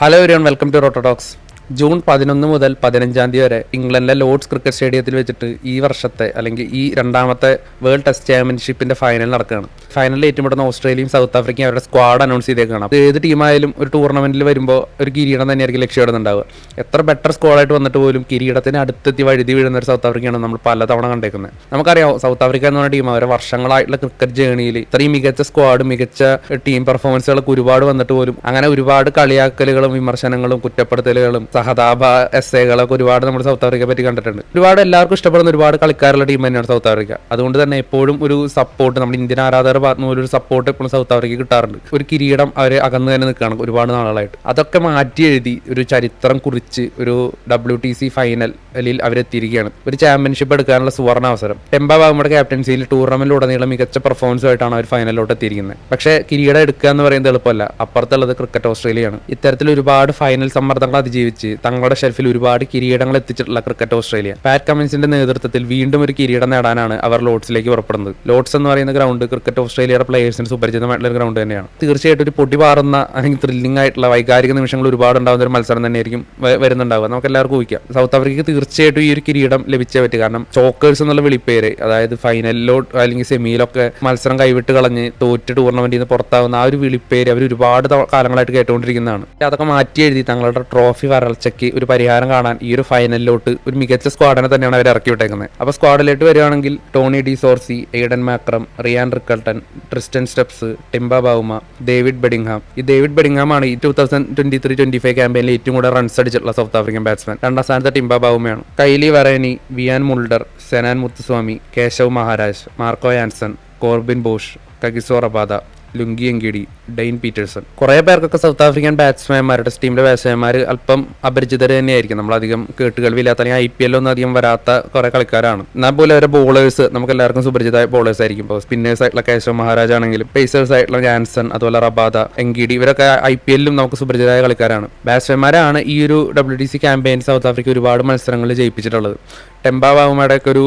Hello everyone, welcome to Rototalks. June 11 മുതൽ 15 വരെ ഇംഗ്ലണ്ടിലെ ലോർഡ്സ് ക്രിക്കറ്റ് സ്റ്റേഡിയത്തിൽ വെച്ചിട്ട് ഈ വർഷത്തെ അല്ലെങ്കിൽ ഈ രണ്ടാമത്തെ വേൾഡ് ടെസ്റ്റ് ചാമ്പ്യൻഷിപ്പിന്റെ ഫൈനൽ നടക്കുകയാണ്. ഫൈനലിൽ ഏറ്റുമുട്ടുന്ന ഓസ്ട്രേലിയയും സൗത്ത് ആഫ്രിക്കയും അവരുടെ സ്ക്വാഡ് അനൗൺസ് ചെയ്തേക്കാണ്. ഏത് ടീമായാലും ഒരു ടൂർണമെന്റിൽ വരുമ്പോൾ ഒരു കിരീടം തന്നെയായിരിക്കും ലക്ഷ്യമിടുന്നുണ്ടാവുക. എത്ര ബെറ്റർ സ്ക്വാഡായിട്ട് വന്നിട്ട് പോലും കിരീടത്തിന് അടുത്തെത്തി വഴുതി വീഴുന്ന ഒരു സൗത്ത് ആഫ്രിക്കയാണ് നമ്മൾ പലതവണ കണ്ടേക്കുന്നത്. നമുക്കറിയാം, സൗത്ത് ആഫ്രിക്ക എന്ന് പറഞ്ഞ ടീം അവരെ വർഷങ്ങളായിട്ടുള്ള ക്രിക്കറ്റ് ജേണിയിൽ ഇത്രയും മികച്ച സ്ക്വാഡ്, മികച്ച ടീം പെർഫോമൻസുകളൊക്കെ ഒരുപാട് വന്നിട്ട് പോലും അങ്ങനെ ഒരുപാട് കളിയാക്കലുകളും വിമർശനങ്ങളും കുറ്റപ്പെടുത്തലുകളും സഹതാപ എസ്സേകളൊക്കെ ഒരുപാട് നമ്മൾ സൗത്ത് ആഫ്രിക്കയെ പറ്റി കണ്ടിട്ടുണ്ട്. ഒരുപാട് എല്ലാവർക്കും ഇഷ്ടപ്പെടുന്ന ഒരുപാട് കളിക്കാരുള്ള ടീം തന്നെയാണ് സൗത്ത് ആഫ്രിക്ക. അതുകൊണ്ട് തന്നെ എപ്പോഴും ഒരു സപ്പോർട്ട്, നമ്മൾ ഇന്ത്യൻ ആരാധകരുടെ ഭാഗത്ത് നിന്ന് ഒരു സപ്പോർട്ട് എപ്പോഴും സൗത്ത് ആഫ്രിക്ക കിട്ടാറുണ്ട്. ഒരു കിരീടം അവർ അകന്ന് തന്നെ നിൽക്കുകയാണ് ഒരുപാട് നാളുകളായിട്ട്. അതൊക്കെ മാറ്റി എഴുതി ഒരു ചരിത്രം കുറിച്ച് ഒരു WTC ഫൈനലിൽ അവരെത്തിയിരിക്കുകയാണ്. ഒരു ചാമ്പ്യൻഷിപ്പ് എടുക്കാനുള്ള സുവർണ അവസരം. ടെമ്പ ബാവുമയുടെ ക്യാപ്റ്റൻസിയിൽ ടൂർണമെന്റിലുടനീളം മികച്ച പെർഫോമൻസുമായിട്ടാണ് അവർ ഫൈനലിലോട്ട് എത്തിയിരിക്കുന്നത്. പക്ഷേ കിരീടം എടുക്കുക എന്ന് പറയുന്നത് എളുപ്പമല്ല. അപ്പുറത്തുള്ളത് ക്രിക്കറ്റ് ഓസ്ട്രേലിയയാണ്. ഇത്തരത്തിൽ ഒരുപാട് ഫൈനൽ സമ്മർദ്ദങ്ങൾ അതിജീവിച്ച് തങ്ങളുടെ ഷെൽഫിൽ ഒരുപാട് കിരീടങ്ങൾ എത്തിച്ചിട്ടുള്ള ക്രിക്കറ്റ് ഓസ്ട്രേലിയ പാറ്റ് കമ്മിൻസിന്റെ നേതൃത്വത്തിൽ വീണ്ടും ഒരു കിരീടം നേടാനാണ് അവർ ലോർഡ്സിലേക്ക് പുറപ്പെടുന്നത്. ലോർഡ്സ് എന്ന് പറയുന്ന ഗ്രൗണ്ട് ക്രിക്കറ്റ് ഓസ്ട്രേലിയയുടെ പ്ലേയേഴ്സിന് സുപരിചിതമായിട്ടുള്ള ഗ്രൗണ്ട് തന്നെയാണ്. തീർച്ചയായിട്ടും ഒരു പൊടി പാറുന്ന അല്ലെങ്കിൽ ത്രില്ലിംഗ് ആയിട്ടുള്ള വൈകാരിക നിമിഷങ്ങൾ ഒരുപാട് ഉണ്ടാകുന്ന ഒരു മത്സരം തന്നെയായിരിക്കും വരുന്നുണ്ടാവുക. നമുക്ക് എല്ലാവർക്കും ഊഹിക്കാം. സൗത്ത് ആഫ്രിക്കയ്ക്ക് തീർച്ചയായിട്ടും ഈ ഒരു കിരീടം ലഭിച്ചേ പറ്റും. കാരണം ചോക്കേഴ്സ് എന്നുള്ള വിളിപ്പേര്, അതായത് ഫൈനലിലോ അല്ലെങ്കിൽ സെമിയിലൊക്കെ മത്സരം കൈവിട്ട് കളഞ്ഞ് തോറ്റ് ടൂർണമെന്റിൽ നിന്ന് പുറത്താവുന്ന ആ ഒരു വിളിപ്പേര് അവർ ഒരുപാട് കാലങ്ങളായിട്ട് കേട്ടുകൊണ്ടിരിക്കുന്നതാണ്. അതൊക്കെ മാറ്റി എഴുതി തങ്ങളുടെ ട്രോഫി വരൾച്ചയ്ക്ക് ഒരു പരിഹാരം കാണാൻ ഈ ഒരു ഫൈനലിലോട്ട് ഒരു മികച്ച സ്ക്വാഡിനെ തന്നെയാണ് അവർ ഇറക്കി വിട്ടേക്കുന്നത്. അപ്പോൾ സ്ക്വാഡിലോട്ട് വരികയാണെങ്കിൽ Tony de Zorzi, Aiden Markram, Ryan Rickelton, Tristan Stubbs, Temba Bavuma, David Bedingham. ഈ ഡേവിഡ് ബെഡിംഗ്ഹാമാണ് ഈ 2023-25 ക്യാമ്പയിനിൽ ഏറ്റവും കൂടുതൽ റൺസ് അടിച്ചിട്ടുള്ള സൗത്ത് ആഫ്രിക്കൻ ബാറ്റ്സ്മാൻ. രണ്ടാം സ്ഥാനത്ത് ടിംബ ബാവുമയാണ്. Kyle Verreynne, Wiaan Mulder, Senuran Muthusamy, Keshav Maharaj, Marco Jansen, Corbin Bosch, Kagiso Rabada, Lungi Ngidi, Dane Paterson. കുറെ പേർക്കൊക്കെ സൗത്ത് ആഫ്രിക്കൻ ബാറ്റ്സ്മാൻമാരുടെ ടീമിലെ ബാറ്റ്സ്മാൻമാർ അല്പം അപരിചിതർ തന്നെയായിരിക്കും. നമ്മളധികം കേട്ടുകേൾവില്ലാത്ത അല്ലെങ്കിൽ IPL ഒന്നും അധികം വരാത്ത കുറെ കളിക്കാരാണ്. എന്നാൽ പോലും അവരുടെ ബോളേഴ്സ് നമുക്ക് എല്ലാവർക്കും സുപരിചിതമായ ബോളേഴ്സ് ആയിരിക്കും. ഇപ്പോൾ സ്പിന്നേഴ്സ് ആയിട്ടുള്ള കേശവ് മഹാരാജ് ആണെങ്കിലും പേസേഴ്സ് ആയിട്ടുള്ള ജാൻസൺ, അതുപോലെ റബാദ, എങ്കിടി, ഇവരൊക്കെ IPL-ലും നമുക്ക് സുപരിചിതമായ കളിക്കാരാണ്. ബാറ്റ്സ്മാൻമാരാണ് ഈ ഒരു WTC ക്യാമ്പയിൻ സൗത്ത് ആഫ്രിക്ക ഒരുപാട് മത്സരങ്ങളിൽ ജയിപ്പിച്ചിട്ടുള്ളത്. ടെമ്പ ബാവുമയുടെ ഒക്കെ ഒരു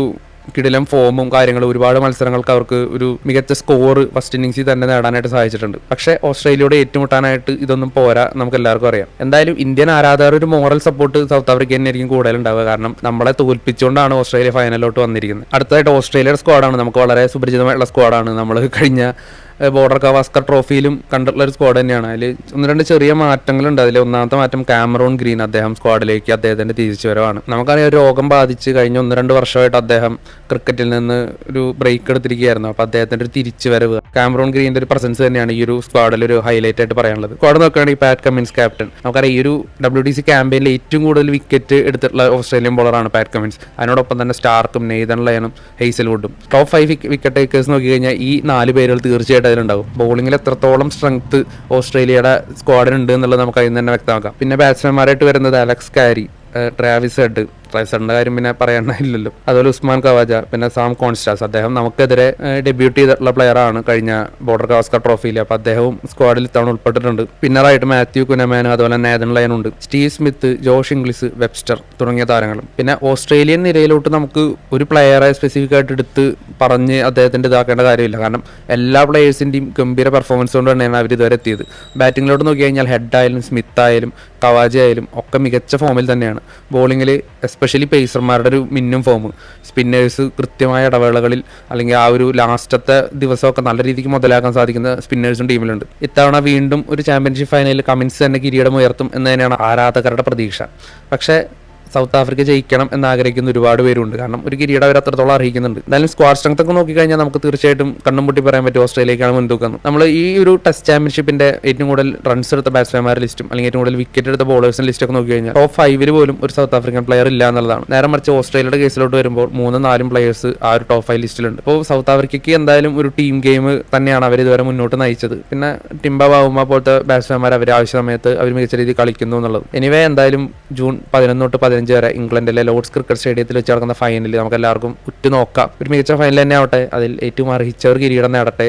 കിടിലം ഫോമും കാര്യങ്ങളും ഒരുപാട് മത്സരങ്ങൾക്ക് അവർക്ക് ഒരു മികച്ച സ്കോർ ഫസ്റ്റ് ഇന്നിംഗ്സിൽ തന്നെ നേടാനായിട്ട് സാധിച്ചിട്ടുണ്ട്. പക്ഷേ ഓസ്ട്രേലിയയോട് ഏറ്റുമുട്ടാനായിട്ട് ഇതൊന്നും പോരാ, നമുക്ക് എല്ലാവർക്കും അറിയാം. എന്തായാലും ഇന്ത്യൻ ആരാധകർ ഒരു മോറൽ സപ്പോർട്ട് സൗത്ത് ആഫ്രിക്ക തന്നെയായിരിക്കും കൂടുതലുണ്ടാവുക. കാരണം നമ്മളെ തോൽപ്പിച്ചുകൊണ്ടാണ് ഓസ്ട്രേലിയ ഫൈനലിലോട്ട് വന്നിരിക്കുന്നത്. അടുത്തതായിട്ട് ഓസ്ട്രേലിയയുടെ സ്ക്വാഡാണ്. നമുക്ക് വളരെ സുപരിചിതമായിട്ടുള്ള സ്ക്വാഡാണ്. നമ്മൾ കഴിഞ്ഞ ബോർഡർ ഗവാസ്കർ ട്രോഫിയിലും കണ്ടിട്ടുള്ള ഒരു സ്ക്വാഡ് തന്നെയാണ്. അതിൽ 1-2 ചെറിയ മാറ്റങ്ങളുണ്ട്. അതിൽ ഒന്നാമത്തെ മാറ്റം കാമറൂൺ ഗ്രീൻ, അദ്ദേഹം സ്ക്വാഡിലേക്ക് അദ്ദേഹത്തിന്റെ തിരിച്ചുവരവാണ്. നമുക്കറിയാം, രോഗം ബാധിച്ച് കഴിഞ്ഞ 1-2 വർഷമായിട്ട് അദ്ദേഹം ക്രിക്കറ്റിൽ നിന്ന് ഒരു ബ്രേക്ക് എടുത്തിരിക്കുകയായിരുന്നു. അപ്പോൾ അദ്ദേഹത്തിന്റെ ഒരു തിരിച്ചുവരവ്, കാമറൂൺ ഗ്രീനിന്റെ ഒരു പ്രസൻസ് തന്നെയാണ് ഈ ഒരു സ്ക്വാഡിൽ ഒരു ഹൈലൈറ്റ് ആയിട്ട് പറയാനുള്ളത്. സ്ക്വാഡ് നോക്കുകയാണെങ്കിൽ പാറ്റ് കമ്മിൻസ് ക്യാപ്റ്റൻ. നമുക്കറിയാം, ഈ ഒരു WTC ക്യാമ്പയിനിൽ ഏറ്റവും കൂടുതൽ വിക്കറ്റ് എടുത്തിട്ടുള്ള ഓസ്ട്രേലിയൻ ബോളറാണ് പാറ്റ് കമ്മിൻസ്. അതിനോടൊപ്പം തന്നെ സ്റ്റാർക്കും, നെയ്തൻ ലയനും, ഹെയ്സൽവുഡും. ടോപ്പ് 5 വിക്കറ്റ് ടേക്കേഴ്സ് നോക്കി കഴിഞ്ഞാൽ ഈ 4 പേരുകൾ തീർച്ചയായിട്ടും അതിലുണ്ടാവും. ബോളിംഗിൽ എത്രത്തോളം സ്ട്രെങ്ത് ഓസ്ട്രേലിയയുടെ സ്ക്വാഡിനുണ്ട് എന്നുള്ളത് നമുക്ക് അതിൽ നിന്ന് തന്നെ വ്യക്തമാക്കാം. പിന്നെ ബാറ്റ്സ്മാൻമാരായിട്ട് വരുന്നത് അലക്സ് കാരി, ട്രാവിസ് ഹെഡ്, ട്രൈസറിന്റെ കാര്യം പിന്നെ പറയാനില്ലല്ലോ. അതുപോലെ ഉസ്മാൻ കവാജ, പിന്നെ സാം കോൺസ്റ്റാസ്. അദ്ദേഹം നമുക്കെതിരെ ഡെബ്യൂട്ട് ചെയ്തിട്ടുള്ള പ്ലെയർ ആണ് കഴിഞ്ഞ ബോർഡർ ഗവാസ്കർ ട്രോഫിയിൽ. അപ്പോൾ അദ്ദേഹവും സ്ക്വാഡിൽ ഇത്തവണ ഉൾപ്പെട്ടിട്ടുണ്ട്. പിന്നറായിട്ട് മാത്യു കുനമാൻ, അതുപോലെ നേതൻ ലയൻ ഉണ്ട്, Steve Smith, Josh Inglis, Webster തുടങ്ങിയ താരങ്ങളും. പിന്നെ ഓസ്ട്രേലിയൻ നിരയിലോട്ട് നമുക്ക് ഒരു പ്ലെയറെ സ്പെസിഫിക് ആയിട്ട് എടുത്ത് പറഞ്ഞ് അദ്ദേഹത്തിന്റെ ഇതാക്കേണ്ട കാര്യമില്ല. കാരണം എല്ലാ പ്ലെയേഴ്സിന്റെയും ഗംഭീര പെർഫോമൻസ് കൊണ്ട് തന്നെയാണ് അവർ ഇതുവരെ എത്തിയത്. ബാറ്റിങ്ങിലോട്ട് നോക്കി കഴിഞ്ഞാൽ ഹെഡ് ആയാലും സ്മിത്ത് ആയാലും കവാജ ആയാലും ഒക്കെ മികച്ച ഫോമിൽ തന്നെയാണ്. ബോളിങ്ങിൽ എസ്പെഷ്യലി പേസർമാരുടെ ഒരു മിന്നും ഫോം, സ്പിന്നേഴ്സ് കൃത്യമായ ഇടവേളകളിൽ അല്ലെങ്കിൽ ആ ഒരു ലാസ്റ്റത്തെ ദിവസമൊക്കെ നല്ല രീതിക്ക് മുതലാക്കാൻ സാധിക്കുന്ന സ്പിന്നേഴ്സും ടീമിലുണ്ട്. ഇത്തവണ വീണ്ടും ഒരു ചാമ്പ്യൻഷിപ്പ് ഫൈനലിൽ കമിൻസ് തന്നെ കിരീടം ഉയർത്തും എന്ന് തന്നെയാണ് ആരാധകരുടെ പ്രതീക്ഷ. പക്ഷേ സൗത്ത് ആഫ്രിക്ക ജയിക്കണം എന്നാഗ്രഹിക്കുന്ന ഒരുപാട് പേരുണ്ട്. കാരണം ഒരു കിരീടം അവർ അത്രത്തോളം അർഹിക്കുന്നുണ്ട്. എന്തായാലും സ്ക്വാഡ് സ്ട്രെങ്ത് ഒക്കെ നോക്കിക്കഴിഞ്ഞാൽ നമുക്ക് തീർച്ചയായിട്ടും കണ്ണും പൊട്ടി പറയാൻ പറ്റും ഓസ്ട്രേലിയക്കാണ് മുൻതൂക്കം. നമ്മൾ ഈ ഒരു ടെസ്റ്റ് ചാമ്പ്യൻഷിപ്പിന്റെ ഏറ്റവും കൂടുതൽ റൺസ് എടുത്ത ബാറ്റ്സ്മാൻമാരുടെ ലിസ്റ്റും അല്ലെങ്കിൽ ഏറ്റവും കൂടുതൽ വിക്കറ്റ് എടുത്ത ബോളേഴ്സിന്റെ ലിസ്റ്റൊക്കെ നോക്കി കഴിഞ്ഞാൽ ടോപ്പ് 5 പോലും ഒരു സൗത്ത് ആഫ്രിക്കൻ പ്ലെയർ ഇല്ല എന്നുള്ളതാണ്. നേരെ മറിച്ച് ഓസ്ട്രേലിയയുടെ കേസിലോട്ട് വരുമ്പോൾ 3-4 പ്ലെയേഴ്സ് ആ ഒരു ടോപ്പ് 5 ലിസ്റ്റിലുണ്ട്. അപ്പോൾ സൗത്ത് ആഫ്രിക്കയ്ക്ക് എന്തായാലും ഒരു ടീം ഗെയിം തന്നെയാണ് അവർ ഇതുവരെ മുന്നോട്ട് നയിച്ചത്. പിന്നെ ടിംബ ബാവുമ പോലത്തെ ബാറ്റ്സ്മാൻമാർ അവർ ആവശ്യ സമയത്ത് അവർ മികച്ച രീതിയിൽ കളിക്കുന്നു എന്നുള്ളത്. എനിവേ, എന്തായാലും ജൂൺ 11-15 വരെ ഇംഗ്ലണ്ടിലെ ലോർഡ്സ് ക്രിക്കറ്റ് സ്റ്റേഡിയത്തിൽ വെച്ച് നടക്കുന്ന ഫൈനലിൽ നമുക്ക് എല്ലാവർക്കും ഉറ്റുനോക്കാം. ഒരു മികച്ച ഫൈനൽ തന്നെ ആവട്ടെ. അതിൽ ഏറ്റവും അർഹിച്ചവർ കിരീടം നേടട്ടെ.